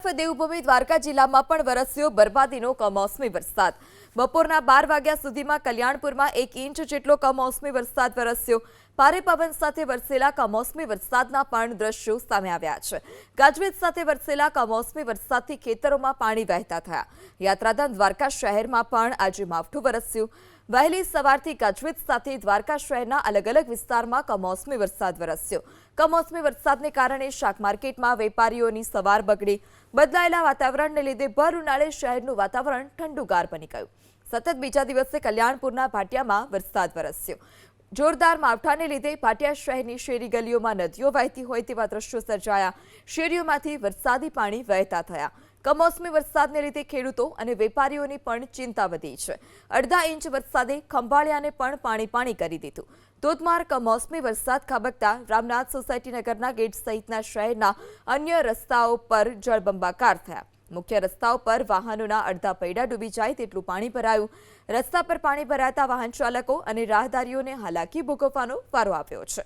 તરફ દેવભૂમિ દ્વારકા જિલ્લામાં પણ વરસ્યો બરબાદીનો કમોસમી વરસાદ। બપોરના 12 વાગ્યા સુધીમાં કલ્યાણપુરમાં 1 ઇંચ જેટલો કમોસમી વરસાદ વરસ્યો। ભારે પવન સાથે વરસેલા કમોસમી વરસાદના પણ દ્રશ્યો સામે આવ્યા છે। ગાજવીજ સાથે વરસેલા કમોસમી વરસાદથી ખેતરોમાં પાણી વહેતા થયા। યાત્રાધામ દ્વારકા શહેરમાં પણ આજે માવઠું વરસ્યું। વહેલી સવારથી ગાજવીજ સાથે દ્વારકા શહેરના અલગ અલગ વિસ્તારમાં કમોસમી વરસાદ વરસ્યો। કમોસમી વરસાદને કારણે શાક માર્કેટમાં વેપારીઓની સવાર બગડી। બદલાયેલા વાતાવરણને લીધે ભર ઉનાળે શહેરનું વાતાવરણ ઠંડુગાર બની ગયું। સતત બીજા દિવસે કલ્યાણપુરના ભાટિયામાં વરસાદ વરસ્યો। જોરદાર માવઠાને લીધે ભાટિયા શહેરની શેરી ગલીઓમાં નદીઓ વહેતી હોય તેવા દ્રશ્યો સર્જાયા। શેરીઓમાંથી વરસાદી પાણી વહેતા થયા। કમોસમી વરસાદને લીધે ખેડૂતો અને વેપારીઓની પણ ચિંતા વધી છે। અડધા ઇંચ વરસાદે ખંભાળિયાને પણ પાણી કરી દીધું। ધોધમાર કમોસમી વરસાદ ખાબકતા રામનાથ સોસાયટી નગરના ગેટ સહિતના શહેરના અન્ય રસ્તાઓ પર જળબંબાકાર થયા। મુખ્ય રસ્તાઓ પર વાહનોના અડધા પૈડા ડૂબી જાય તેટલું પાણી ભરાયું। રસ્તા પર પાણી ભરાતા વાહન ચાલકો અને રાહદારીઓને હાલાકી ભોગવવાનો વારો આવ્યો છે।